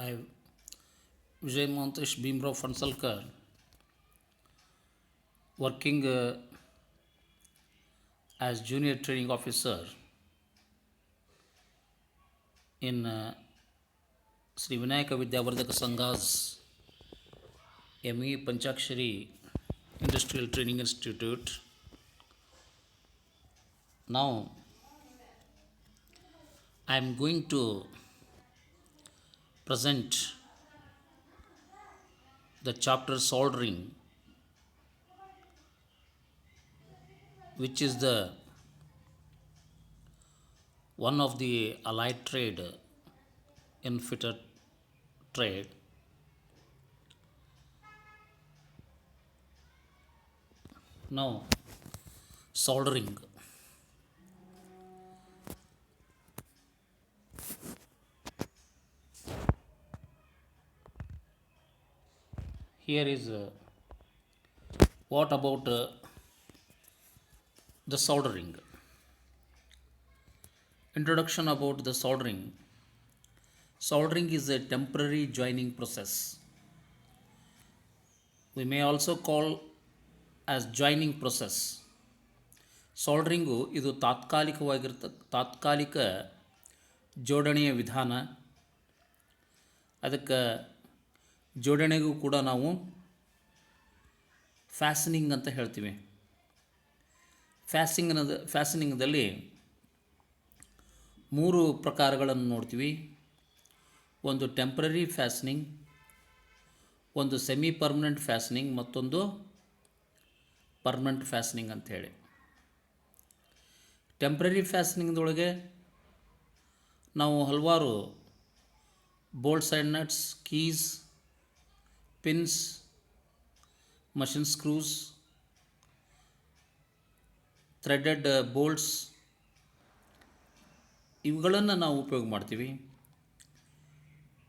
I, Vijay Mantesh Bhimrao Fansalkar, working as junior training officer in Sri Vinayaka Vidyavardhaka Sangha's ME Panchakshari Industrial Training Institute. Now, I am going to present the chapter soldering, which is the one of the allied trade in fitter trade. Now, soldering. Here is what about the soldering. Introduction about the soldering. Soldering is a temporary joining process. We may also call as joining process. ಸೋಲ್ಡ್ರಿಂಗು ಇದು ತಾತ್ಕಾಲಿಕ ಜೋಡಣೆಯ ವಿಧಾನ. ಅದಕ್ಕೆ ಜೋಡಣೆಗೂ ಕೂಡ ನಾವು ಫ್ಯಾಸ್ನಿಂಗ್ ಅಂತ ಹೇಳ್ತೀವಿ. ಫ್ಯಾಸ್ನಿಂಗ್ದಲ್ಲಿ 3 ಪ್ರಕಾರಗಳನ್ನು ನೋಡ್ತೀವಿ. ಒಂದು ಟೆಂಪ್ರರಿ ಫ್ಯಾಸ್ನಿಂಗ್, ಒಂದು ಸೆಮಿ ಪರ್ಮನೆಂಟ್ ಫ್ಯಾಸ್ನಿಂಗ್, ಮತ್ತೊಂದು ಪರ್ಮನೆಂಟ್ ಫ್ಯಾಸ್ನಿಂಗ್ ಅಂಥೇಳಿ. ಟೆಂಪ್ರರಿ ಫ್ಯಾಸ್ನಿಂಗ್ದೊಳಗೆ ನಾವು ಹಲವಾರು bolts and nuts, keys, pins, machine screws, threaded bolts ಇವುಗಳನ್ನು ನಾವು ಉಪಯೋಗ ಮಾಡ್ತೀವಿ.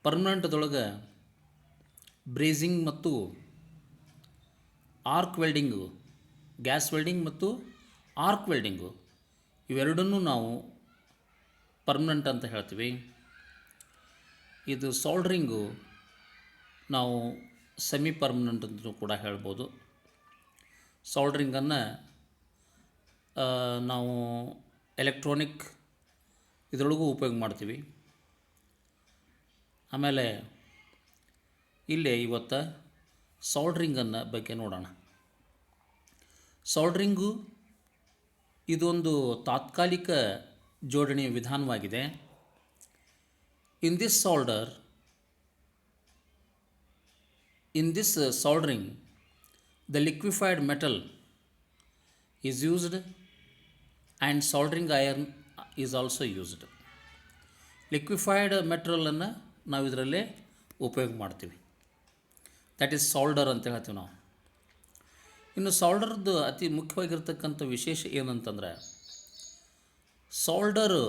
ಪರ್ಮನೆಂಟ್ದೊಳಗೆ ಬ್ರೇಸಿಂಗ್ ಮತ್ತು ಆರ್ಕ್ ವೆಲ್ಡಿಂಗು, ಗ್ಯಾಸ್ ವೆಲ್ಡಿಂಗ್ ಮತ್ತು ಆರ್ಕ್ ವೆಲ್ಡಿಂಗು ಇವೆರಡನ್ನೂ ನಾವು ಪರ್ಮನೆಂಟ್ ಅಂತ ಹೇಳ್ತೀವಿ. ಇದು ಸೋಲ್ಡ್ರಿಂಗು ನಾವು ಸೆಮಿ ಪರ್ಮನೆಂಟ್ ಅಂತಲೂ ಕೂಡ ಹೇಳ್ಬೋದು. ಸೋಲ್ಡ್ರಿಂಗನ್ನು ನಾವು ಎಲೆಕ್ಟ್ರಾನಿಕ್ ಇದರೊಳಗೂ ಉಪಯೋಗ ಮಾಡ್ತೀವಿ. ಆಮೇಲೆ ಇಲ್ಲೇ ಇವತ್ತು ಸೋಲ್ಡ್ರಿಂಗನ್ನು ಬಗ್ಗೆ ನೋಡೋಣ. ಸೋಲ್ಡ್ರಿಂಗು ಇದೊಂದು ತಾತ್ಕಾಲಿಕ ಜೋಡಣೆಯ ವಿಧಾನವಾಗಿದೆ. In this soldering, the liquefied metal is used and soldering iron is also used. Liquefied ಮೆಟೀರಿಯಲನ್ನು ನಾವು ಇದರಲ್ಲೇ ಉಪಯೋಗ ಮಾಡ್ತೀವಿ. ದ್ಯಾಟ್ ಈಸ್ ಸಾಲ್ಡರ್ ಅಂತ ಹೇಳ್ತೀವಿ ನಾವು. ಇನ್ನು ಸಾಲ್ಡರ್ದು ಅತಿ ಮುಖ್ಯವಾಗಿರ್ತಕ್ಕಂಥ ವಿಶೇಷ ಏನಂತಂದರೆ, ಸಾಲ್ಡರು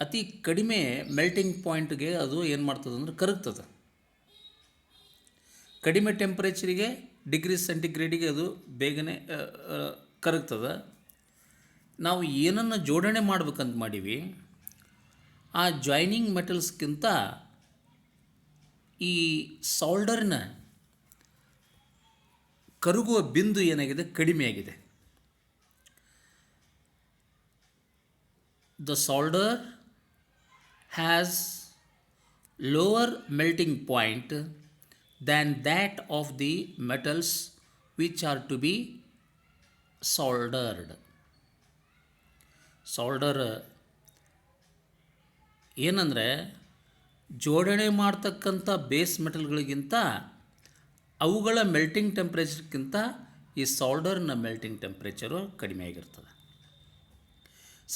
ಅತಿ ಕಡಿಮೆ ಮೆಲ್ಟಿಂಗ್ ಪಾಯಿಂಟ್ಗೆ ಅದು ಏನು ಮಾಡ್ತದೆ ಅಂದರೆ ಕರಗ್ತದೆ. ಕಡಿಮೆ ಟೆಂಪ್ರೇಚರಿಗೆ ಡಿಗ್ರಿ ಸೆಂಟಿಗ್ರೇಡಿಗೆ ಅದು ಬೇಗನೆ ಕರಗ್ತದೆ. ನಾವು ಏನನ್ನು ಜೋಡಣೆ ಮಾಡ್ಬೇಕಂತ ಮಾಡೀವಿ ಆ ಜಾಯ್ನಿಂಗ್ ಮೆಟಲ್ಸ್ಗಿಂತ ಈ ಸಾಲ್ಡರ್ನ ಕರಗುವ ಬಿಂದು ಏನಾಗಿದೆ, ಕಡಿಮೆಯಾಗಿದೆ. The solder has lower melting point than that of the metals which are to be soldered. Solder ಏನಂದರೆ ಜೋಡಣೆ ಮಾಡ್ತಕ್ಕಂಥ ಬೇಸ್ ಮೆಟಲ್ಗಳಿಗಿಂತ ಅವುಗಳ ಮೆಲ್ಟಿಂಗ್ ಟೆಂಪ್ರೇಚರ್ಗಿಂತ ಈ ಸಾಲ್ಡರ್ನ ಮೆಲ್ಟಿಂಗ್ ಟೆಂಪ್ರೇಚರು ಕಡಿಮೆಯಾಗಿರ್ತದೆ.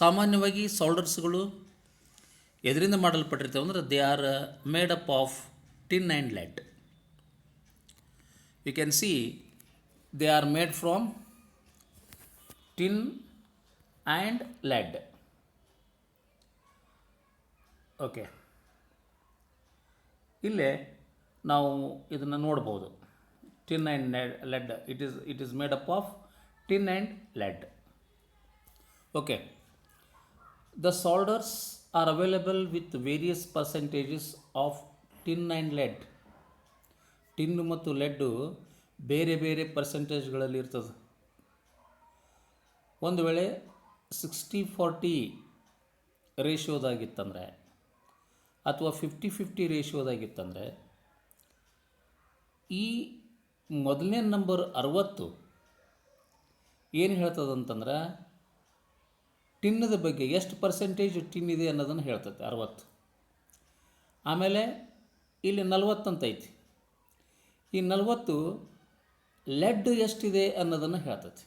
ಸಾಮಾನ್ಯವಾಗಿ ಸಾಲ್ಡರ್ಸ್ಗಳು ಎದರಿಂದ ಮಾಡಲ್ಪಟ್ಟಿರ್ತವೆ ಅಂದರೆ they are made up of tin and lead. You can see they are made from tin and lead. Okay, ಇಲ್ಲೇ ನಾವು ಇದನ್ನು ನೋಡ್ಬೋದು. Tin and lead, it is made up of tin and lead. Okay, The solders are available with various percentages of tin and lead. Tin ಮತ್ತು lead ಬೇರೆ ಬೇರೆ ಪರ್ಸೆಂಟೇಜ್ಗಳಲ್ಲಿ ಇರ್ತದೆ. ಒಂದು ವೇಳೆ 60-40 ರೇಷಿಯೋದಾಗಿತ್ತಂದರೆ ಅಥವಾ 50-50 ರೇಷಿಯೋದಾಗಿತ್ತಂದರೆ ಈ ಮೊದಲನೇ ನಂಬರ್ 60 ಏನು ಹೇಳ್ತದಂತಂದ್ರೆ ಟಿನ್ನದ ಬಗ್ಗೆ ಎಷ್ಟು ಪರ್ಸೆಂಟೇಜ್ ಟಿನ್ ಇದೆ ಅನ್ನೋದನ್ನು ಹೇಳ್ತದೆ 60. ಆಮೇಲೆ ಇಲ್ಲಿ 40 ಅಂತ ಐತಿ. ಈ 40 ಲೆಡ್ ಎಷ್ಟಿದೆ ಅನ್ನೋದನ್ನು ಹೇಳ್ತದೆ.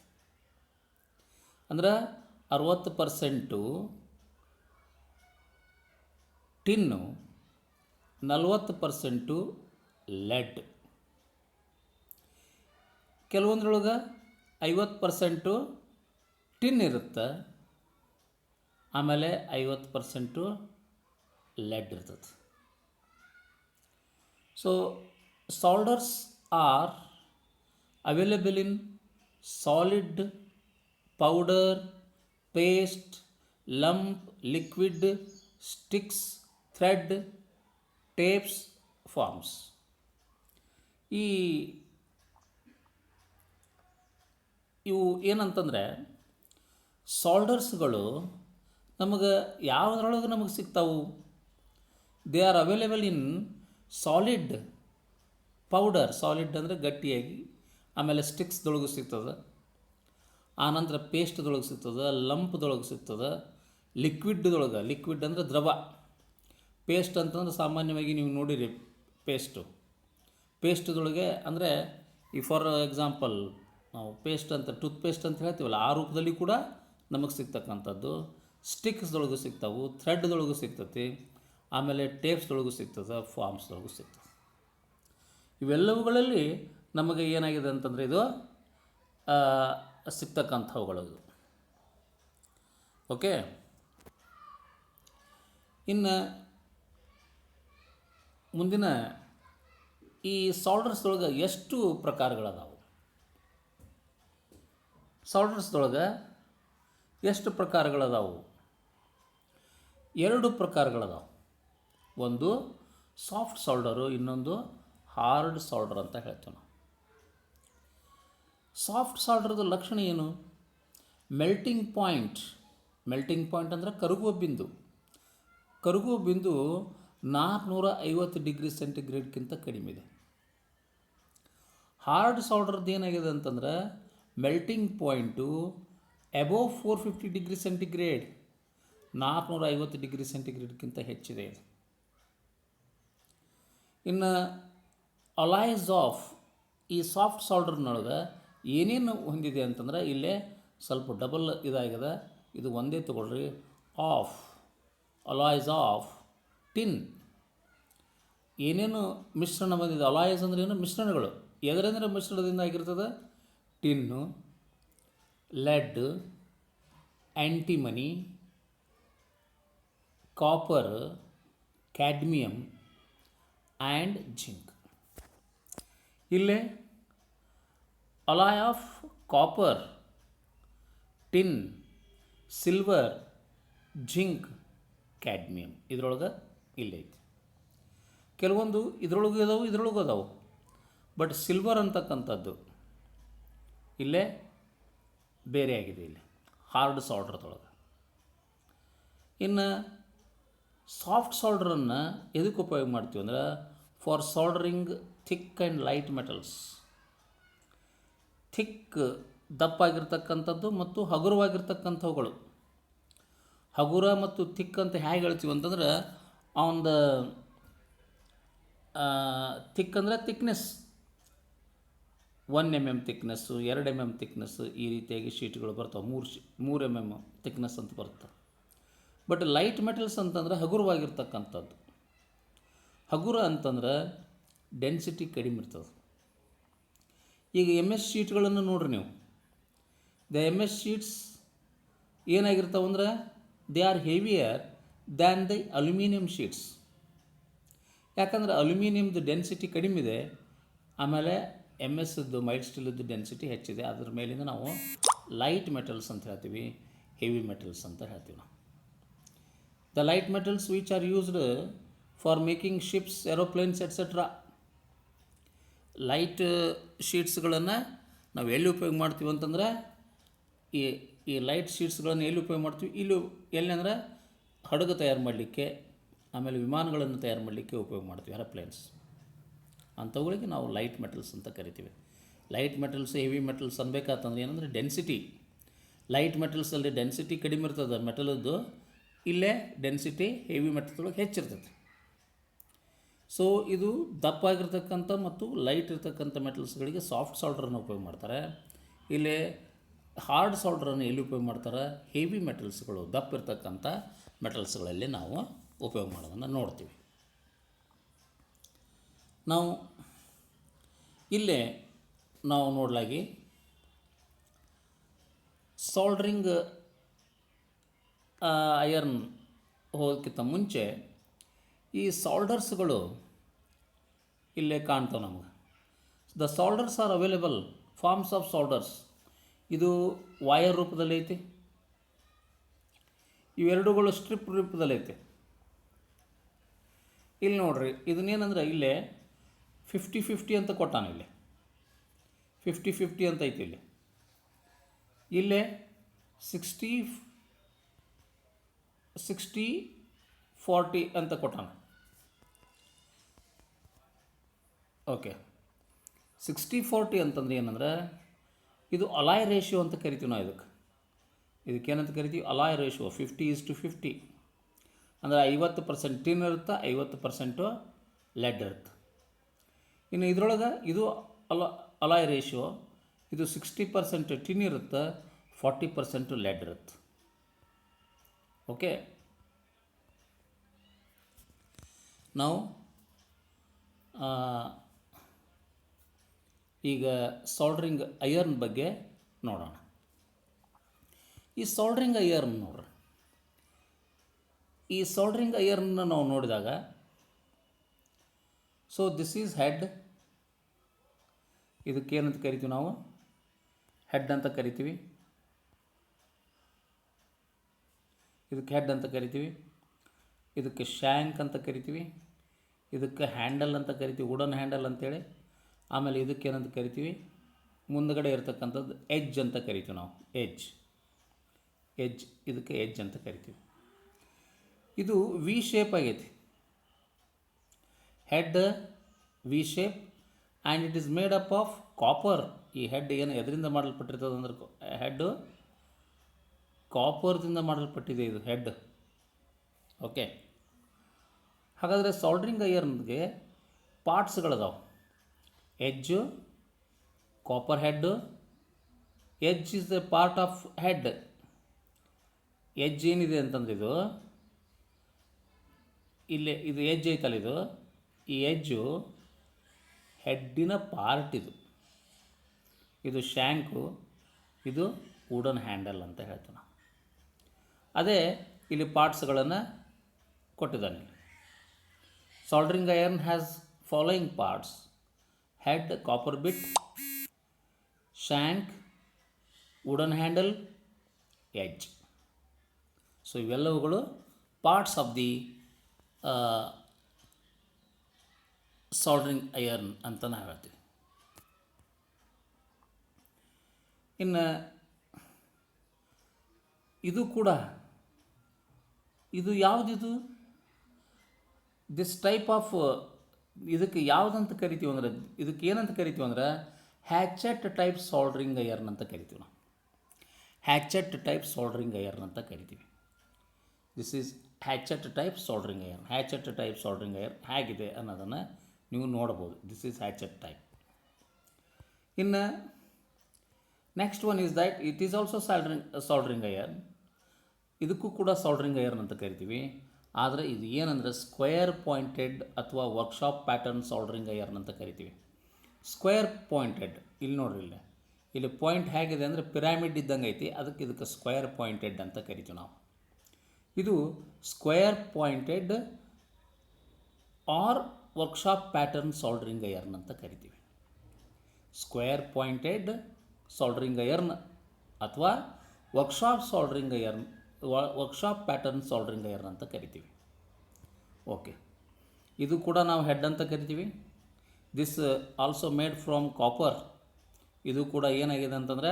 ಅಂದ್ರೆ 60% ಟಿನ್ನು, 40% ಲೆಡ್. ಕೆಲವೊಂದ್ರೊಳಗೆ 50% ಟಿನ್ ಇರುತ್ತೆ, ಆಮೇಲೆ 50% ಲೆಡ್ ಇರ್ತದೆ. So solders are available in solid, powder, paste, lump, liquid, sticks, thread, tapes forms. ಇವು ಏನಂತಂದರೆ ಸಾಲ್ಡರ್ಸ್ಗಳು ನಮಗೆ ಯಾವುದ್ರೊಳಗೆ ನಮಗೆ ಸಿಗ್ತಾವು? They are available in solid, powder, solid ಅಂದರೆ ಗಟ್ಟಿಯಾಗಿ, ಆಮೇಲೆ ಸ್ಟಿಕ್ಸ್ದೊಳಗೂ ಸಿಗ್ತದೆ, ಆನಂತರ ಪೇಸ್ಟ್ದೊಳಗೆ ಸಿಗ್ತದೆ, ಲಂಪ್ದೊಳಗೆ ಸಿಗ್ತದೆ, ಲಿಕ್ವಿಡ್ ಅಂದರೆ ದ್ರವ. ಪೇಸ್ಟ್ ಅಂತಂದ್ರೆ ಸಾಮಾನ್ಯವಾಗಿ ನೀವು ನೋಡಿರಿ ಪೇಸ್ಟ್ದೊಳಗೆ ಅಂದರೆ ಈ ಫಾರ್ ಎಕ್ಸಾಂಪಲ್ ನಾವು ಪೇಸ್ಟ್ ಅಂತ ಟೂತ್ಪೇಸ್ಟ್ ಅಂತ ಹೇಳ್ತೀವಲ್ಲ, ಆ ರೂಪದಲ್ಲಿ ಕೂಡ ನಮಗೆ ಸಿಗ್ತಕ್ಕಂಥದ್ದು. ಸ್ಟಿಕ್ಸ್ದೊಳಗೂ ಸಿಗ್ತಾವೆ, ಥ್ರೆಡ್ದೊಳಗೂ ಸಿಗ್ತತಿ, ಆಮೇಲೆ ಟೇಪ್ಸ್ದೊಳಗೂ ಸಿಗ್ತದೆ, ಫಾರ್ಮ್ಸ್ದೊಳಗೂ ಸಿಗ್ತದೆ. ಇವೆಲ್ಲವುಗಳಲ್ಲಿ ನಮಗೆ ಏನಾಗಿದೆ ಅಂತಂದರೆ ಇದು ಸಿಗ್ತಕ್ಕಂಥವುಗಳು. ಓಕೆ, ಇನ್ನು ಮುಂದಿನ ಈ ಸಾಲ್ಡರ್ಸ್ದೊಳಗೆ ಎಷ್ಟು ಪ್ರಕಾರಗಳದಾವು? ಸಾಲ್ಡರ್ಸ್ದೊಳಗೆ ಎಷ್ಟು ಪ್ರಕಾರಗಳದಾವು? 2 ಪ್ರಕಾರಗಳದಾವು. ಒಂದು ಸಾಫ್ಟ್ ಸಾಲ್ಡರು, ಇನ್ನೊಂದು ಹಾರ್ಡ್ ಸಾಲ್ಡರ್ ಅಂತ ಹೇಳ್ತೇವೆ ನಾವು. ಸಾಫ್ಟ್ ಸಾಲ್ಡರ್ದು ಲಕ್ಷಣ ಏನು? ಮೆಲ್ಟಿಂಗ್ ಪಾಯಿಂಟ್ ಅಂದರೆ ಕರಗುವ ಬಿಂದು 450 ಡಿಗ್ರಿ ಸೆಂಟಿಗ್ರೇಡ್ಗಿಂತ ಕಡಿಮೆ ಇದೆ. ಹಾರ್ಡ್ ಸಾಲ್ಡರ್ದು ಏನಾಗಿದೆ ಅಂತಂದ್ರೆ melting point above 450 degree centigrade, 450 degree ಸೆಂಟಿಗ್ರೇಡ್ಗಿಂತ ಹೆಚ್ಚಿದೆ ಇದು. ಇನ್ನು ಅಲಾಯ್ಸ್ ಆಫ್ ಈ ಸಾಫ್ಟ್ ಸಾಲ್ಡರ್ನೊಳಗೆ ಏನೇನು ಹೊಂದಿದೆ ಅಂತಂದ್ರೆ ಇಲ್ಲೇ ಸ್ವಲ್ಪ ಡಬಲ್ ಇದಾಗಿದೆ, ಇದು ಒಂದೇ ತಗೊಳ್ರಿ. ಅಲಾಯ್ಸ್ ಆಫ್ ಟಿನ್ ಏನೇನು ಮಿಶ್ರಣ ಬಂದಿದೆ? ಅಲಾಯ್ಸ್ ಅಂದ್ರೆ ಏನು? ಮಿಶ್ರಣಗಳು. ಎದರಂದ್ರೆ ಮಿಶ್ರಣದಿಂದ ಆಗಿರ್ತದೆ? Tin, lead, antimony, copper, cadmium and zinc. ಇಲ್ಲೇ alloy of copper, tin, silver, zinc, cadmium ಇದರೊಳಗೆ ಇಲ್ಲೈತಿ. ಕೆಲವೊಂದು ಇದರೊಳಗೂ ಇದಾವೆ, ಇದರೊಳಗೂ ಅದಾವೆ. ಬಟ್ ಸಿಲ್ವರ್ ಅಂತಕ್ಕಂಥದ್ದು ಇಲ್ಲೇ ಬೇರೆ ಆಗಿದೆ, ಇಲ್ಲಿ ಹಾರ್ಡ್ ಸಾಲ್ಡರ್ದೊಳಗೆ. ಇನ್ನು ಸಾಫ್ಟ್ ಸಾಲ್ಡರನ್ನು ಎದಕ್ಕೆ ಉಪಯೋಗ ಮಾಡ್ತೀವಿ ಅಂದ್ರೆ for soldering thick and light metals. Thick ದಪ್ಪಾಗಿರ್ತಕ್ಕಂಥದ್ದು ಮತ್ತು ಹಗುರವಾಗಿರ್ತಕ್ಕಂಥವುಗಳು. ಹಗುರ ಮತ್ತು ಥಿಕ್ ಅಂತ ಹೇಗೆ ಹೇಳ್ತೀವಿ ಅಂತಂದ್ರೆ ಅವನದು ಥಿಕ್ ಅಂದರೆ thickness 1 mm thickness, 2 mm thickness, ಈ ರೀತಿಯಾಗಿ ಶೀಟ್ಗಳು ಬರ್ತಾವೆ. 3 mm ಥಿಕ್ನೆಸ್ ಅಂತ ಬರುತ್ತೆ. ಬಟ್ ಲೈಟ್ ಮೆಟಲ್ಸ್ ಅಂತಂದ್ರೆ ಹಗುರವಾಗಿರ್ತಕ್ಕಂಥದ್ದು. ಹಗುರ ಅಂತಂದ್ರೆ ಡೆನ್ಸಿಟಿ ಕಡಿಮೆ ಇರ್ತದೆ. ಈಗ MS ಶೀಟ್ಗಳನ್ನು ನೋಡ್ರಿ ನೀವು. MS ಶೀಟ್ಸ್ ಏನಾಗಿರ್ತಾವೆ ಅಂದ್ರೆ they are heavier than the aluminium sheets. ಯಾಕಂದರೆ ಅಲ್ಯೂಮಿನಿಯಮ್ದು ಡೆನ್ಸಿಟಿ ಕಡಿಮೆ ಇದೆ, ಆಮೇಲೆ MS ಮೈಲ್ಡ್ ಸ್ಟೀಲದ್ದು ಡೆನ್ಸಿಟಿ ಹೆಚ್ಚಿದೆ. ಅದ್ರ ಮೇಲಿಂದ ನಾವು ಲೈಟ್ ಮೆಟಲ್ಸ್ ಅಂತ ಹೇಳ್ತೀವಿ, ಹೆವಿ ಮೆಟಲ್ಸ್ ಅಂತ ಹೇಳ್ತೀವಿ ನಾವು. The light metals which are used for making ships, aeroplanes, etc. Light ಶೀಟ್ಸ್ಗಳನ್ನು ನಾವು ಎಲ್ಲಿ ಉಪಯೋಗ ಮಾಡ್ತೀವಿ ಅಂತಂದ್ರೆ ಈ ಈ ಲೈಟ್ ಶೀಟ್ಸ್ಗಳನ್ನು ಎಲ್ಲಿ ಉಪಯೋಗ ಮಾಡ್ತೀವಿ, ಇಲ್ಲಿ ಎಲ್ಲಿ ಅಂದರೆ ಹಡಗು ತಯಾರು ಮಾಡಲಿಕ್ಕೆ, ಆಮೇಲೆ ವಿಮಾನಗಳನ್ನು ತಯಾರು ಮಾಡಲಿಕ್ಕೆ ಉಪಯೋಗ ಮಾಡ್ತೀವಿ, ಏರೋಪ್ಲೇನ್ಸ್ ಅಂಥವುಗಳಿಗೆ ನಾವು ಲೈಟ್ ಮೆಟಲ್ಸ್ ಅಂತ ಕರಿತೀವಿ. ಲೈಟ್ ಮೆಟಲ್ಸ್ ಹೆವಿ ಮೆಟಲ್ಸ್ ಅನ್ಬೇಕಾತಂದ್ರೆ ಏನಂದರೆ ಡೆನ್ಸಿಟಿ, ಲೈಟ್ ಮೆಟಲ್ಸಲ್ಲಿ ಡೆನ್ಸಿಟಿ ಕಡಿಮೆ ಇರ್ತದೆ ಮೆಟಲದ್ದು, ಇಲ್ಲೇ ಡೆನ್ಸಿಟಿ ಹೆವಿ ಮೆಟಲ್ದೊಳಗೆ ಹೆಚ್ಚಿರ್ತದೆ. ಸೊ ಇದು ದಪ್ಪಾಗಿರ್ತಕ್ಕಂಥ ಮತ್ತು ಲೈಟ್ ಇರ್ತಕ್ಕಂಥ ಮೆಟಲ್ಸ್ಗಳಿಗೆ ಸಾಫ್ಟ್ ಸಾಲ್ಡ್ರನ್ನು ಉಪಯೋಗ ಮಾಡ್ತಾರೆ. ಇಲ್ಲಿ ಹಾರ್ಡ್ ಸಾಲ್ಡ್ರನ್ನು ಎಲ್ಲಿ ಉಪಯೋಗ ಮಾಡ್ತಾರೆ, ಹೆವಿ ಮೆಟಲ್ಸ್ಗಳು ದಪ್ಪ ಇರ್ತಕ್ಕಂಥ ಮೆಟಲ್ಸ್ಗಳಲ್ಲಿ ನಾವು ಉಪಯೋಗ ಮಾಡೋದನ್ನು ನೋಡ್ತೀವಿ. ನಾವು ಇಲ್ಲೇ ನಾವು ನೋಡಲಾಗಿ ಸಾಲ್ಡ್ರಿಂಗ್ ಐರನ್ ಹೋಗೋಕ್ಕಿಂತ ಮುಂಚೆ ಈ ಸಾಲ್ಡರ್ಸ್ಗಳು ಇಲ್ಲೇ ಕಾಣ್ತಾವೆ ನಮಗೆ. The solders are available, forms of solders. ಇದು ವೈರ್ ರೂಪದಲ್ಲಿ ಐತಿ, ಇವೆರಡುಗಳು ಸ್ಟ್ರಿಪ್ ರೂಪದಲ್ಲಿ ಐತೆ. ಇಲ್ಲಿ ನೋಡ್ರಿ, ಇದನ್ನೇನಂದ್ರೆ ಇಲ್ಲೇ 50-50 ಅಂತ ಕೊಟ್ಟಾನ, ಇಲ್ಲಿ 50-50 ಅಂತ ಐತಿ. ಇಲ್ಲೇ 60-40 ಅಂತ ಕೊಟ್ಟಾನ. ಓಕೆ, 60-40 ಅಂತಂದ್ರೆ ಏನಂದ್ರೆ ಇದು ಅಲಾಯ್ ರೇಷಿಯೋ ಅಂತ ಕರಿತೀವಿ ನಾವು. ಇದಕ್ಕೇನಂತ ಕರಿತೀವಿ, ಅಲಾಯ್ ರೇಷಿಯೋ. 50:50 ಅಂದರೆ 50% ಟಿನ್ ಇರುತ್ತೆ, 50% ಲೆಡ್ ಇರುತ್ತೆ. ಇನ್ನು ಇದರೊಳಗೆ ಇದು ಅಲಾಯ್ ರೇಷಿಯೋ, ಇದು 60% ಟಿನ್ ಇರುತ್ತೆ, 40% ಲೆಡ್ ಇರುತ್ತೆ. ಓಕೆ, ನಾವು ಈಗ ಸಾಲ್ಡ್ರಿಂಗ್ ಐರನ್ ಬಗ್ಗೆ ನೋಡೋಣ. ಈ ಸಾಲ್ಡ್ರಿಂಗ್ ಐರನ್ ನೋಡ್ರಿ, ಈ ಸಾಲ್ಡ್ರಿಂಗ್ ಐರನ್ನ ನಾವು ನೋಡಿದಾಗ, ಸೊ ದಿಸ್ ಈಸ್ ಹೆಡ್. ಇದಕ್ಕೇನಂತ ಕರಿತೀವಿ ನಾವು, ಹೆಡ್ ಅಂತ ಕರಿತೀವಿ. ಇದಕ್ಕೆ ಹೆಡ್ ಅಂತ ಕರಿತೀವಿ. ಇದಕ್ಕೆ ಶ್ಯಾಂಕ್ ಅಂತ ಕರಿತೀವಿ. ಇದಕ್ಕೆ ಹ್ಯಾಂಡಲ್ ಅಂತ ಕರಿತೀವಿ, ವುಡನ್ ಹ್ಯಾಂಡಲ್ ಅಂತೇಳಿ. ಆಮೇಲೆ ಇದಕ್ಕೆ ಏನಂತ ಕರಿತೀವಿ, ಮುಂದುಗಡೆ ಇರತಕ್ಕಂಥದ್ದು ಎಡ್ಜ್ ಅಂತ ಕರಿತೀವಿ ನಾವು, ಎಡ್ಜ್. ಇದಕ್ಕೆ ಎಡ್ಜ್ ಅಂತ ಕರಿತೀವಿ. ಇದು ವಿ ಶೇಪ್ ಆಗೈತಿ, head V shape, and it is made up of copper. ಈ ಹೆಡ್ ಏನು ಎದರಿಂದ ಮಾಡಲ್ಪಟ್ಟಿರ್ತದೆ ಅಂದ್ರೆ, ಹೆಡ್ಡು ಕಾಪರ್ದಿಂದ ಮಾಡಲ್ಪಟ್ಟಿದೆ ಇದು ಹೆಡ್. ಓಕೆ, ಹಾಗಾದರೆ ಸಾಲ್ಡ್ರಿಂಗ್ ಐರನ್ಗೆ ಪಾರ್ಟ್ಸ್ಗಳದಾವೆ. Edge, copper head. Edge is the part of head. Edge ಏನಿದೆ ಅಂತಂದ್ರೆ ಇದು ಇಲ್ಲೇ ಇದು ಎಡ್ಜ್ ಐತಲ್ಲ, ಈ ಎಡ್ಜು ಹೆಡ್ಡಿನ ಪಾರ್ಟ್. ಇದು ಶ್ಯಾಂಕು, ಇದು ವುಡನ್ ಹ್ಯಾಂಡಲ್ ಅಂತ ಹೇಳ್ತೀವಿ ನಾವು. ಅದೇ ಇಲ್ಲಿ ಪಾರ್ಟ್ಸ್ಗಳನ್ನು ಕೊಟ್ಟಿದ್ದಾನೆ. Soldering iron has following parts: head, copper bit, shank, wooden handle, edge. So ಇವೆಲ್ಲವುಗಳು parts of the soldering iron ಅಂತ ನಾವು ಹೇಳ್ತೀವಿ. ಇನ್ನು ಇದು ಕೂಡ, ಇದು ಯಾವುದಿದು, ದಿಸ್ ಟೈಪ್ ಆಫ್, ಇದಕ್ಕೆ ಯಾವುದಂತ ಕರಿತೀವಿ ಅಂದರೆ, ಇದಕ್ಕೆ ಏನಂತ ಕರಿತೀವಿ ಅಂದ್ರೆ ಹ್ಯಾಚೆಟ್ ಟೈಪ್ ಸಾಲ್ಡ್ರಿಂಗ್ ಐರನ್ ಅಂತ ಕರಿತೀವಿ ನಾವು. ಹ್ಯಾಚೆಟ್ ಟೈಪ್ ಸಾಲ್ಡ್ರಿಂಗ್ ಐರನ್ ಅಂತ ಕರಿತೀವಿ. This is hatchet type soldering iron. Hatchet type soldering iron ಹೇಗಿದೆ ಅನ್ನೋದನ್ನು ನೀವು ನೋಡ್ಬೋದು. This is hatchet type. ಇನ್ನು next one is that it is also soldering iron. ಇದಕ್ಕೂ ಕೂಡ ಸಾಲ್ಡ್ರಿಂಗ್ ಐರನ್ ಅಂತ ಕರಿತೀವಿ. ಆದರೆ ಇದು ಏನಂದರೆ ಸ್ಕ್ವೇರ್ ಪಾಯಿಂಟೆಡ್ ಅಥವಾ ವರ್ಕ್ಶಾಪ್ ಪ್ಯಾಟರ್ನ್ ಸಾಲ್ಡ್ರಿಂಗ್ ಐರನ್ ಅಂತ ಕರಿತೀವಿ. ಸ್ಕ್ವೇರ್ ಪಾಯಿಂಟೆಡ್, ಇಲ್ಲಿ ನೋಡ್ರಿ, ಇಲ್ಲಿ ಪಾಯಿಂಟ್ ಹೇಗಿದೆ ಅಂದರೆ ಪಿರಾಮಿಡ್ ಇದ್ದಂಗೆ ಐತಿ, ಇದಕ್ಕೆ ಸ್ಕ್ವೇರ್ ಪಾಯಿಂಟೆಡ್ ಅಂತ ಕರಿತೀವಿ ನಾವು. ಇದು square pointed or workshop pattern soldering iron ಅಂತ ಕರಿತೀವಿ. ಸ್ಕ್ವೇರ್ ಪಾಯಿಂಟೆಡ್ ಸಾಲ್ಡ್ರಿಂಗ್ ಐರನ್ ಅಥವಾ workshop soldering iron workshop pattern soldering iron ಅಂತ ಕರಿತೀವಿ. ಓಕೆ, ಇದು ಕೂಡ ನಾವು ಹೆಡ್ ಅಂತ ಕರಿತೀವಿ. This also made from copper. ಇದು ಕೂಡ ಏನಾಗಿದೆ ಅಂತಂದರೆ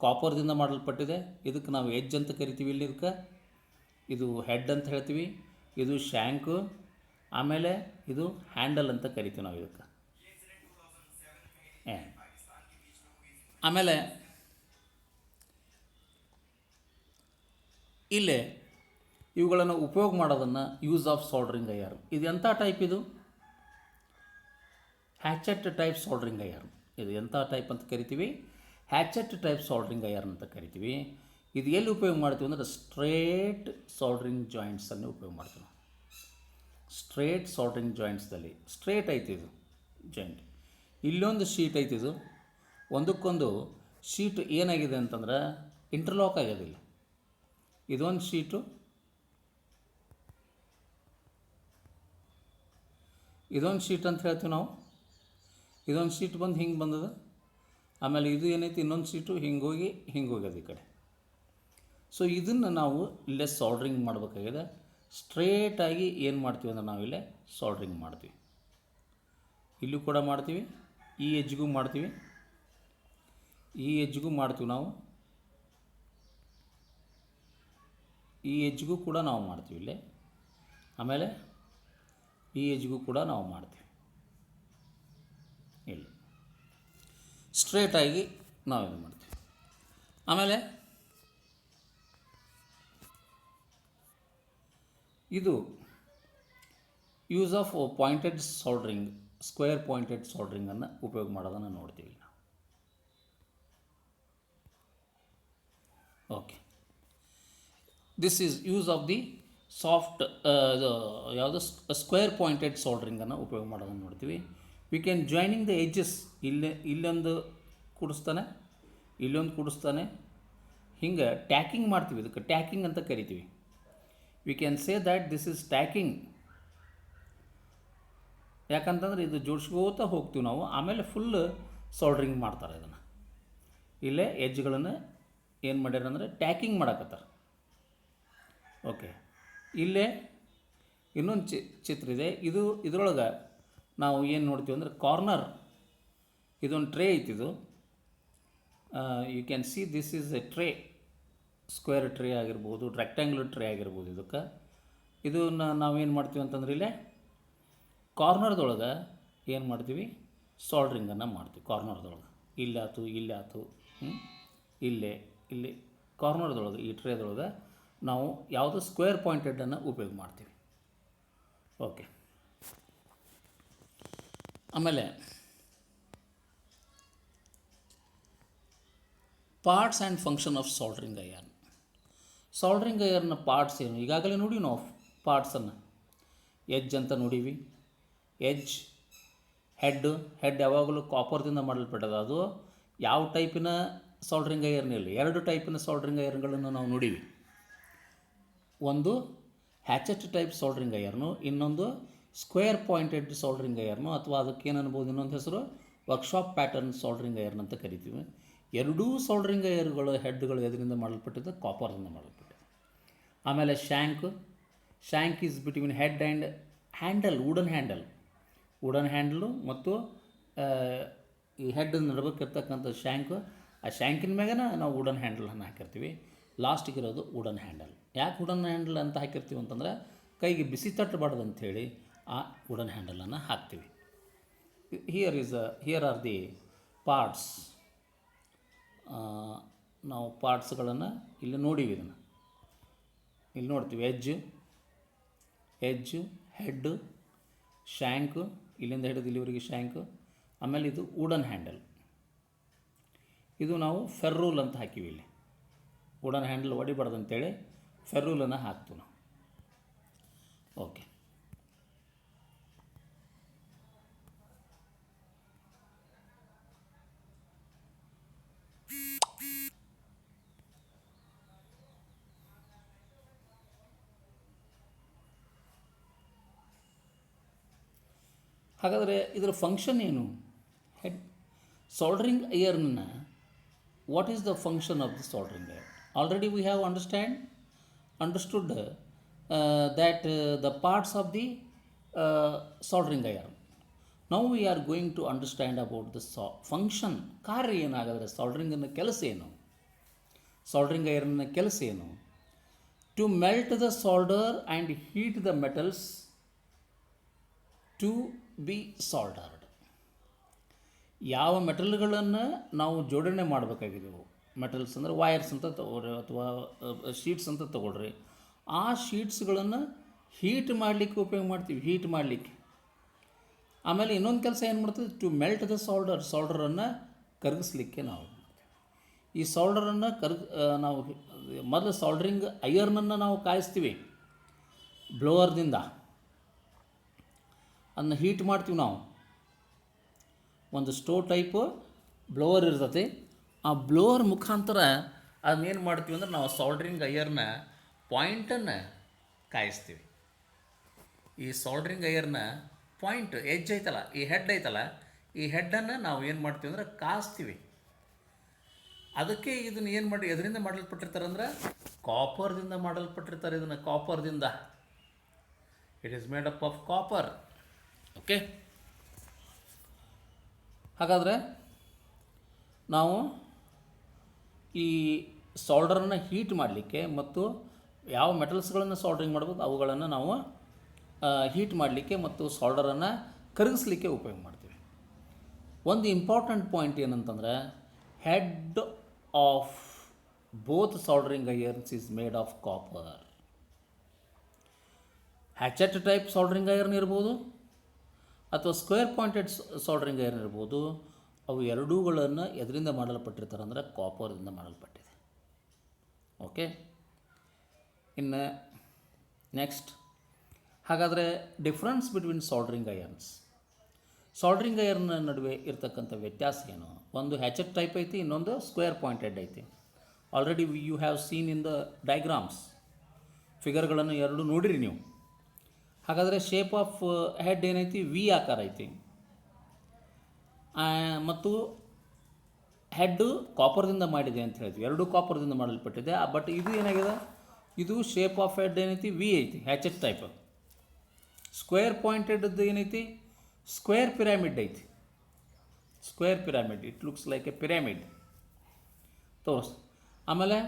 ಕಾಪರ್ದಿಂದ ಮಾಡಲ್ಪಟ್ಟಿದೆ. ಇದಕ್ಕೆ ನಾವು ಎಡ್ಜ್ ಅಂತ ಕರಿತೀವಿ. ಇಲ್ಲಿ ಇದಕ್ಕೆ ಇದು ಹೆಡ್ ಅಂತ ಹೇಳ್ತೀವಿ, ಇದು ಶ್ಯಾಂಕು, ಆಮೇಲೆ ಇದು ಹ್ಯಾಂಡಲ್ ಅಂತ ಕರಿತೀವಿ ನಾವು ಇದಕ್ಕೆ. ಆಮೇಲೆ ಇಲ್ಲೇ ಇವುಗಳನ್ನು ಉಪಯೋಗ ಮಾಡೋದನ್ನು ಯೂಸ್ ಆಫ್ ಸಾಲ್ಡ್ರಿಂಗ್ ಐರನ್. ಇದು ಎಂಥ ಟೈಪ್? ಇದು ಹ್ಯಾಚೆಟ್ ಟೈಪ್ ಸಾಲ್ಡ್ರಿಂಗ್ ಐರನ್. ಇದು ಎಂಥ ಟೈಪ್ ಅಂತ ಕರಿತೀವಿ? ಹ್ಯಾಚೆಟ್ ಟೈಪ್ ಸಾಲ್ಡ್ರಿಂಗ್ ಐರನ್ ಅಂತ ಕರಿತೀವಿ. ಇದು ಎಲ್ಲಿ ಉಪಯೋಗ ಮಾಡ್ತೀವಿ ಅಂದರೆ ಸ್ಟ್ರೇಟ್ ಸಾಲ್ಡ್ರಿಂಗ್ ಜಾಯಿಂಟ್ಸನ್ನು ಉಪಯೋಗ ಮಾಡ್ತೀವಿ. ಸ್ಟ್ರೇಟ್ ಸಾಲ್ಡ್ರಿಂಗ್ ಜಾಯಿಂಟ್ಸ್ದಲ್ಲಿ ಸ್ಟ್ರೇಟ್ ಐತಿ ಇದು ಜಾಯಿಂಟ್. ಇಲ್ಲೊಂದು ಶೀಟ್ ಐತಿ. ಇದು ಒಂದಕ್ಕೊಂದು ಶೀಟ್ ಏನಾಗಿದೆ ಅಂತಂದ್ರೆ ಇಂಟರ್ಲಾಕ್ ಆಗೋದಿಲ್ಲ. ಇದೊಂದು ಶೀಟು, ಇದೊಂದು ಶೀಟ್ ಅಂತ ಹೇಳ್ತೀವಿ ನಾವು. ಇದೊಂದು ಶೀಟ್ ಬಂದು ಹಿಂಗೆ ಬಂದದ. ಆಮೇಲೆ ಇದು ಏನೈತಿ ಇನ್ನೊಂದು ಶೀಟು ಹಿಂಗೆ ಹೋಗ್ಯದ ಈ ಕಡೆ. ಸೊ ಇದನ್ನು ನಾವು ಇಲ್ಲೇ ಸಾಲ್ಡ್ರಿಂಗ್ ಮಾಡಬೇಕಾಗಿದೆ. ಸ್ಟ್ರೇಟಾಗಿ ಏನು ಮಾಡ್ತೀವಿ ಅಂದರೆ ನಾವಿಲ್ಲೇ ಸಾಲ್ಡ್ರಿಂಗ್ ಮಾಡ್ತೀವಿ. ಇಲ್ಲೂ ಕೂಡ ಮಾಡ್ತೀವಿ, ಈ ಎಜ್ಜಿಗೂ ಮಾಡ್ತೀವಿ, ಈ ಎಜ್ಜಿಗೂ ಮಾಡ್ತೀವಿ ನಾವು, ಈ ಎಜ್ಜಿಗೂ ಕೂಡ ನಾವು ಮಾಡ್ತೀವಿ ಇಲ್ಲೇ. ಆಮೇಲೆ ಈ ಎಜ್ಜಿಗೂ ಕೂಡ ನಾವು ಮಾಡ್ತೀವಿ. ಇಲ್ಲಿ ಸ್ಟ್ರೇಟಾಗಿ ನಾವು ಇದು ಮಾಡ್ತೀವಿ. ಆಮೇಲೆ ಇದು use of pointed soldering, square pointed ಸಾಲ್ಡ್ರಿಂಗನ್ನು ಉಪಯೋಗ ಮಾಡೋದನ್ನು ನೋಡ್ತೀವಿ ನಾವು. Okay, this is use of the soft ಯಾವುದು ಸ್ಕ್ವೇರ್ ಪಾಯಿಂಟೆಡ್ ಸಾಲ್ಡ್ರಿಂಗನ್ನು ಉಪಯೋಗ ಮಾಡೋದನ್ನು ನೋಡ್ತೀವಿ. We can joining the edges. ಇಲ್ಲೊಂದು ಕೂಡಿಸ್ತಾನೆ, ಇಲ್ಲೊಂದು ಕೂಡಿಸ್ತಾನೆ, ಹಿಂಗೆ ಟ್ಯಾಕಿಂಗ್ ಮಾಡ್ತೀವಿ. ಇದಕ್ಕೆ ಟ್ಯಾಕಿಂಗ್ ಅಂತ ಕರಿತೀವಿ. We can say that this is tacking. ಯಾಕಂತಂದ್ರೆ ಇದು ಜೋಡಿಸ್ಕೋತಾ ಹೋಗ್ತೀವಿ ನಾವು. ಆಮೇಲೆ ಫುಲ್ ಸಾಲ್ಡ್ರಿಂಗ್ ಮಾಡ್ತಾರೆ. ಇದನ್ನು ಇಲ್ಲೇ ಎಡ್ಜ್ಗಳನ್ನು ಏನು ಮಾಡ್ಯಾರ ಅಂದರೆ ಟ್ಯಾಕಿಂಗ್ ಮಾಡಕತ್ತಾರೆ. ಓಕೆ, ಇಲ್ಲೇ ಇನ್ನೊಂದು ಚಿತ್ರ ಇದೆ. ಇದರೊಳಗೆ ನಾವು ಏನು ನೋಡ್ತೀವಿ ಅಂದರೆ ಕಾರ್ನರ್, ಇದೊಂದು ಟ್ರೇ ಐತಿ. ಇದು you can see this is a tray. Square tray ಆಗಿರ್ಬೋದು, ರೆಕ್ಟ್ಯಾಂಗ್ಯುಲರ್ ಟ್ರೇ ಆಗಿರ್ಬೋದು. ಇದಕ್ಕೆ ಇದನ್ನು ನಾವೇನು ಮಾಡ್ತೀವಿ ಅಂತಂದ್ರೆ ಇಲ್ಲೇ ಕಾರ್ನರ್ದೊಳಗೆ ಏನು ಮಾಡ್ತೀವಿ, ಸಾಲ್ಡ್ರಿಂಗನ್ನು ಮಾಡ್ತೀವಿ. ಕಾರ್ನರ್ದೊಳಗೆ ಇಲ್ಲಾತು ಇಲ್ಲಿ ಕಾರ್ನರ್ದೊಳಗೆ ಈ ಟ್ರೇದೊಳಗೆ ನಾವು ಯಾವುದು ಸ್ಕ್ವೇರ್ ಪಾಯಿಂಟೆಡನ್ನು ಉಪಯೋಗ ಮಾಡ್ತೀವಿ. ಓಕೆ, ಆಮೇಲೆ parts and function of soldering iron. Soldering ಐರನ್ನ ಪಾರ್ಟ್ಸ್ ಏನು ಈಗಾಗಲೇ ನೋಡಿ ನಾವು. ಪಾರ್ಟ್ಸನ್ನು ಎಡ್ಜ್ ಅಂತ ನೋಡೀವಿ. ಎಡ್ಜ್, ಹೆಡ್ ಯಾವಾಗಲೂ ಕಾಪರ್ದಿಂದ ಮಾಡಲ್ಪಟ್ಟದ. ಅದು ಯಾವ ಟೈಪಿನ ಸಾಲ್ಡ್ರಿಂಗ್ ಐರನ್ ಇಲ್ಲ. 2 ಟೈಪಿನ ಸಾಲ್ಡ್ರಿಂಗ್ ಐರನ್ಗಳನ್ನು ನಾವು ನೋಡೀವಿ. ಒಂದು ಹ್ಯಾಚೆಟ್ ಟೈಪ್ ಸಾಲ್ಡ್ರಿಂಗ್ ಐರನು, ಇನ್ನೊಂದು ಸ್ಕ್ವೇರ್ ಪಾಯಿಂಟೆಡ್ ಸಾಲ್ಡ್ರಿಂಗ್ ಐರನು, ಅಥವಾ ಅದಕ್ಕೆ ಏನು ಅನ್ಬೋದು ಇನ್ನೊಂದು ಹೆಸರು ವರ್ಕ್ಶಾಪ್ ಪ್ಯಾಟರ್ನ್ ಸಾಲ್ಡ್ರಿಂಗ್ ಐರನ್ ಅಂತ ಕರಿತೀವಿ. ಎರಡೂ ಸಾಲ್ಡ್ರಿಂಗ್ ಐರನ್ಗಳು ಹೆಡ್ಗಳು ಎದರಿಂದ ಮಾಡಲ್ಪಟ್ಟಿದೆ? ಕಾಪರ್ದಿಂದ ಮಾಡಲ್ಪಟ್ಟಿದೆ. ಆಮೇಲೆ shank is between head and handle, wooden handle ಮತ್ತು ಈ ಹೆಡ್ ನಡ್ಬೇಕಿರ್ತಕ್ಕಂಥ ಶ್ಯಾಂಕು. ಆ ಶ್ಯಾಂಕಿನ ಮ್ಯಾಗನ ನಾವು ವುಡನ್ ಹ್ಯಾಂಡಲನ್ನು ಹಾಕಿರ್ತೀವಿ. ಲಾಸ್ಟಿಗೆ ಇರೋದು ವುಡನ್ ಹ್ಯಾಂಡಲ್. ಯಾಕೆ ವುಡನ್ ಹ್ಯಾಂಡಲ್ ಅಂತ ಹಾಕಿರ್ತೀವಿ ಅಂತಂದ್ರೆ ಕೈಗೆ ಬಿಸಿ ತಟ್ಟಬಾರ್ದು ಅಂಥೇಳಿ ಆ ವುಡನ್ ಹ್ಯಾಂಡಲನ್ನು ಹಾಕ್ತೀವಿ. Here are the parts. ನಾವು ಪಾರ್ಟ್ಸ್ಗಳನ್ನು ಇಲ್ಲಿ ನೋಡೀವಿ. ಇದನ್ನು ಇಲ್ಲಿ ನೋಡ್ತೀವಿ. ಎಡ್ಜು, ಹೆಡ್ಡು, ಶ್ಯಾಂಕು, ಇಲ್ಲಿಂದ ಹಿಡಿದು ಇಲ್ಲಿವರೆಗೆ ಶ್ಯಾಂಕು. ಆಮೇಲೆ ಇದು ವುಡನ್ ಹ್ಯಾಂಡಲ್. ಇದು ನಾವು ಫೆರ್ರೂಲ್ ಅಂತ ಹಾಕಿವಿ. ಇಲ್ಲಿ ವುಡನ್ ಹ್ಯಾಂಡಲ್ ಹೊಡಿಬಾರ್ದು ಅಂತೇಳಿ ಫೆರ್ರೂಲನ್ನು ಹಾಕ್ತೀವಿ ನಾವು. ಓಕೆ, ಹಾಗಾದರೆ ಇದರ ಫಂಕ್ಷನ್ ಏನು? ಹೆಡ್ ಸಾಲ್ಡ್ರಿಂಗ್ ಐರನ್ನ, what is the function of the soldering iron? Already we have understand understood that the parts of the soldering iron. Now we are going to understand about the function. ಕಾರ್ಯ ಏನಾಗಾದರೆ ಸಾಲ್ಡ್ರಿಂಗನ ಕೆಲಸ ಏನು, soldering ಐರನ್ನ ಕೆಲಸ ಏನು? To melt the solder and heat the metals to be soldered. ಯಾವ ಮೆಟಲ್ಗಳನ್ನು ನಾವು ಜೋಡಣೆ ಮಾಡಬೇಕಾಗಿದ್ದೆವು, ಮೆಟಲ್ಸ್ ಅಂದರೆ ವೈರ್ಸ್ ಅಂತ ತಗೊಳ್ರಿ ಅಥವಾ ಶೀಟ್ಸ್ ಅಂತ ತಗೊಳ್ರಿ, ಆ ಶೀಟ್ಸ್ಗಳನ್ನು ಹೀಟ್ ಮಾಡಲಿಕ್ಕೆ ಉಪಯೋಗ ಮಾಡ್ತೀವಿ, ಹೀಟ್ ಮಾಡಲಿಕ್ಕೆ. ಆಮೇಲೆ ಇನ್ನೊಂದು ಕೆಲಸ ಏನು ಮಾಡ್ತೀವಿ, ಟು ಮೆಲ್ಟ್ ದ ಸಾಲ್ಡರನ್ನು ಕರಗಿಸ್ಲಿಕ್ಕೆ ನಾವು ಈ ಸಾಲ್ಡರನ್ನು ನಾವು ಮೊದಲು ಸಾಲ್ಡ್ರಿಂಗ್ ಐಯರ್ನನ್ನು ನಾವು ಕಾಯಿಸ್ತೀವಿ ಬ್ಲೋವರ್ದಿಂದ, ಅದನ್ನು ಹೀಟ್ ಮಾಡ್ತೀವಿ ನಾವು. ಒಂದು ಸ್ಟೋವ್ ಟೈಪು ಬ್ಲೋವರ್ ಇರ್ತೈತಿ, ಆ ಬ್ಲೋವರ್ ಮುಖಾಂತರ ಅದನ್ನೇನು ಮಾಡ್ತೀವಿ ಅಂದ್ರೆ ನಾವು ಸಾಲ್ಡ್ರಿಂಗ್ ಐಯರ್ನ ಪಾಯಿಂಟನ್ನು ಕಾಯಿಸ್ತೀವಿ. ಈ ಸಾಲ್ಡ್ರಿಂಗ್ ಐಯರ್ನ ಪಾಯಿಂಟ್ ಎಡ್ಜ್ ಐತಲ್ಲ, ಈ ಹೆಡ್ ಐತಲ್ಲ, ಈ ಹೆಡ್ಡನ್ನು ನಾವು ಏನು ಮಾಡ್ತೀವಿ ಅಂದ್ರೆ ಕಾಯಿಸ್ತೀವಿ. ಅದಕ್ಕೆ ಇದನ್ನು ಏನು ಮಾಡಿ ಎದರಿಂದ ಮಾಡಲ್ಪಟ್ಟಿರ್ತಾರೆ ಅಂದ್ರೆ ಕಾಪರ್ದಿಂದ ಮಾಡಲ್ಪಟ್ಟಿರ್ತಾರೆ. ಇದನ್ನು ಕಾಪರ್ದಿಂದ, it is made up of copper. Okay, ಹಾಗಾದರೆ ನಾವು ಈ ಸಾಲ್ಡರನ್ನು ಹೀಟ್ ಮಾಡಲಿಕ್ಕೆ ಮತ್ತು ಯಾವ ಮೆಟಲ್ಸ್ಗಳನ್ನು ಸಾಲ್ಡ್ರಿಂಗ್ ಮಾಡ್ಬೋದು ಅವುಗಳನ್ನು ನಾವು ಹೀಟ್ ಮಾಡಲಿಕ್ಕೆ ಮತ್ತು ಸಾಲ್ಡರನ್ನು ಕರಗಿಸ್ಲಿಕ್ಕೆ ಉಪಯೋಗ ಮಾಡ್ತೀವಿ. ಒಂದು ಇಂಪಾರ್ಟೆಂಟ್ ಪಾಯಿಂಟ್ ಏನಂತಂದರೆ, head of both soldering irons is made of copper. Hatchet type soldering iron ಇರ್ಬೋದು ಅಥವಾ ಸ್ಕ್ವೇರ್ ಪಾಯಿಂಟೆಡ್ ಸಾಲ್ಡ್ರಿಂಗ್ ಐರನ್ ಇರ್ಬೋದು. ಅವು ಎರಡೂಗಳನ್ನು ಎದರಿಂದ ಮಾಡಲ್ಪಟ್ಟಿರ್ತಾರೆ ಅಂದರೆ ಕಾಪರ್ದಿಂದ ಮಾಡಲ್ಪಟ್ಟಿದೆ. ಓಕೆ, ಇನ್ನು ನೆಕ್ಸ್ಟ್, ಹಾಗಾದರೆ difference between soldering irons, soldering iron ನಡುವೆ ಇರ್ತಕ್ಕಂಥ ವ್ಯತ್ಯಾಸ ಏನು? ಒಂದು ಹ್ಯಾಚೆಟ್ ಟೈಪ್ ಐತಿ, ಇನ್ನೊಂದು ಸ್ಕ್ವೇರ್ ಪಾಯಿಂಟೆಡ್ ಐತಿ. Already you have seen in the diagrams, ಫಿಗರ್ಗಳನ್ನು ಎರಡು ನೋಡಿರಿ ನೀವು. ಹಾಗಾದರೆ ಶೇಪ್ ಆಫ್ ಹೆಡ್ ಏನೈತಿ, ವಿ ಆಕಾರ ಐತಿ, ಮತ್ತು ಹೆಡ್ಡು ಕಾಪರ್ದಿಂದ ಮಾಡಿದೆ ಅಂತ ಹೇಳ್ತೀವಿ. ಎರಡೂ ಕಾಪರ್ದಿಂದ ಮಾಡಲ್ಪಟ್ಟಿದೆ. ಬಟ್ ಇದು ಏನಾಗಿದೆ, ಇದು ಶೇಪ್ ಆಫ್ ಹೆಡ್ ಏನೈತಿ, ವಿ ಐತಿ, ಹ್ಯಾಚೆಟ್ ಟೈಪ್. ಸ್ಕ್ವೇರ್ ಪಾಯಿಂಟೆಡ್ದು ಏನೈತಿ, ಸ್ಕ್ವೇರ್ ಪಿರಾಮಿಡ್ ಐತಿ, square pyramid. It looks like a pyramid. ತೋರಿಸ್. ಆಮೇಲೆ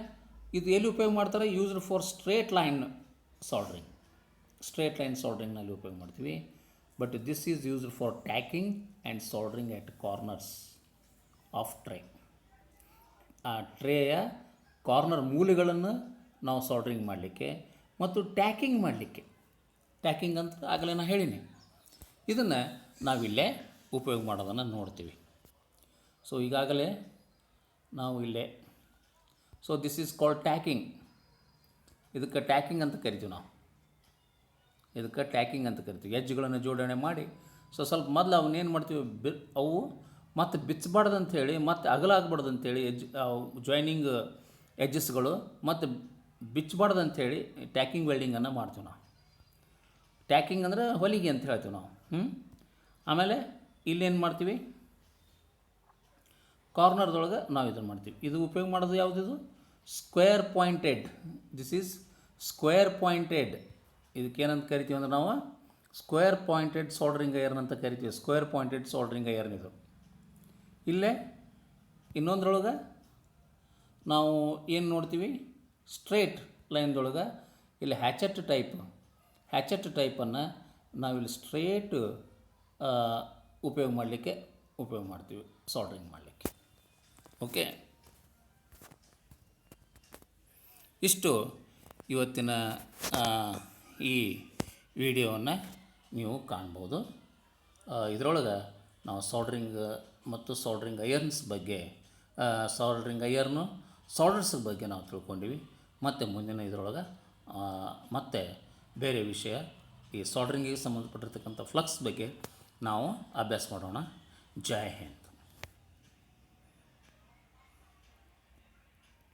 ಇದು ಎಲ್ಲಿ ಉಪಯೋಗ ಮಾಡ್ತಾರೆ, used for straight line soldering, straight line ಸಾಲ್ಡ್ರಿಂಗ್ನಲ್ಲಿ ಉಪಯೋಗ ಮಾಡ್ತೀವಿ. But this is used for tacking and soldering at corners of tray. ಆ ಟ್ರೇಯ ಕಾರ್ನರ್ ಮೂಲೆಗಳನ್ನು ನಾವು ಸಾಲ್ಡ್ರಿಂಗ್ ಮಾಡಲಿಕ್ಕೆ ಮತ್ತು ಟ್ಯಾಕಿಂಗ್ ಮಾಡಲಿಕ್ಕೆ, ಟ್ಯಾಕಿಂಗ್ ಅಂತ ಆಗಲೇ ನಾನು ಹೇಳೀನಿ, ಇದನ್ನು ನಾವಿಲ್ಲೇ ಉಪಯೋಗ ಮಾಡೋದನ್ನು ನೋಡ್ತೀವಿ. ಸೊ ಈಗಾಗಲೇ ನಾವು ಇಲ್ಲೇ, ಸೊ ದಿಸ್ ಈಸ್ ಕಾಲ್ಡ್ ಟ್ಯಾಕಿಂಗ್. ಇದಕ್ಕೆ ಟ್ಯಾಕಿಂಗ್ ಅಂತ ಕರಿತೀವಿ ನಾವು, ಇದಕ್ಕೆ ಟ್ಯಾಕಿಂಗ್ ಅಂತ ಕರಿತೀವಿ. ಎಜ್ಜುಗಳನ್ನು ಜೋಡಣೆ ಮಾಡಿ ಸ್ವಲ್ಪ ಮೊದಲು ಅವನ್ನೇನು ಮಾಡ್ತೀವಿ, ಅವು ಮತ್ತು ಬಿಚ್ಚಬಾರ್ದು ಅಂಥೇಳಿ, ಮತ್ತು ಅಗಲ ಆಗ್ಬಾರ್ದು ಅಂಥೇಳಿ ಜಾಯ್ನಿಂಗ್ ಎಜ್ಜಸ್ಗಳು ಮತ್ತು ಬಿಚ್ಚಬಾರ್ದು ಅಂಥೇಳಿ ಟ್ಯಾಕಿಂಗ್ ವೆಲ್ಡಿಂಗನ್ನು ಮಾಡ್ತೀವಿ ನಾವು. ಟ್ಯಾಕಿಂಗ್ ಅಂದರೆ ಹೊಲಿಗೆ ಅಂತ ಹೇಳ್ತೀವಿ ನಾವು. ಆಮೇಲೆ ಇಲ್ಲೇನು ಮಾಡ್ತೀವಿ, ಕಾರ್ನರ್ದೊಳಗೆ ನಾವು ಇದನ್ನು ಮಾಡ್ತೀವಿ. ಇದು ಉಪಯೋಗ ಮಾಡೋದು ಯಾವುದಿದು, square pointed. This is square pointed. ಇದಕ್ಕೇನಂತ ಕರಿತೀವಿ ಅಂದರೆ ನಾವು ಸ್ಕ್ವೇರ್ ಪಾಯಿಂಟೆಡ್ ಸಾಲ್ಡ್ರಿಂಗ್ ಐರನ್ ಅಂತ ಕರಿತೀವಿ. ಸ್ಕ್ವೇರ್ ಪಾಯಿಂಟೆಡ್ ಸಾಲ್ಡ್ರಿಂಗ್ ಐರನ್ ಇದು. ಇಲ್ಲೇ ಇನ್ನೊಂದ್ರೊಳಗೆ ನಾವು ಏನು ನೋಡ್ತೀವಿ, ಸ್ಟ್ರೇಟ್ ಲೈನ್ದೊಳಗೆ ಇಲ್ಲಿ ಹ್ಯಾಚೆಟ್ ಟೈಪನ್ನು ನಾವಿಲ್ಲಿ ಸ್ಟ್ರೇಟ್ ಉಪಯೋಗ ಮಾಡಲಿಕ್ಕೆ ಉಪಯೋಗ ಮಾಡ್ತೀವಿ, ಸಾಲ್ಡ್ರಿಂಗ್ ಮಾಡಲಿಕ್ಕೆ. ಓಕೆ, ಇಷ್ಟು ಇವತ್ತಿನ ಈ ವಿಡಿಯೋವನ್ನು ನೀವು ಕಾಣ್ಬೋದು. ಇದರೊಳಗೆ ನಾವು ಸಾಲ್ಡ್ರಿಂಗ್ ಮತ್ತು ಸಾಲ್ಡ್ರಿಂಗ್ ಐರನ್ಸ್ ಬಗ್ಗೆ, ಸಾಲ್ಡ್ರಿಂಗ್ ಐರನ್ನು ಸಾಲ್ಡರ್ಸ್ ಬಗ್ಗೆ ನಾವು ತಿಳ್ಕೊಂಡಿವಿ. ಮತ್ತು ಮುಂದಿನ ಇದರೊಳಗೆ ಮತ್ತೆ ಬೇರೆ ವಿಷಯ, ಈ ಸಾಲ್ಡ್ರಿಂಗಿಗೆ ಸಂಬಂಧಪಟ್ಟಿರ್ತಕ್ಕಂಥ ಫ್ಲಕ್ಸ್ ಬಗ್ಗೆ ನಾವು ಅಭ್ಯಾಸ ಮಾಡೋಣ. ಜೈ ಹಿಂದ್.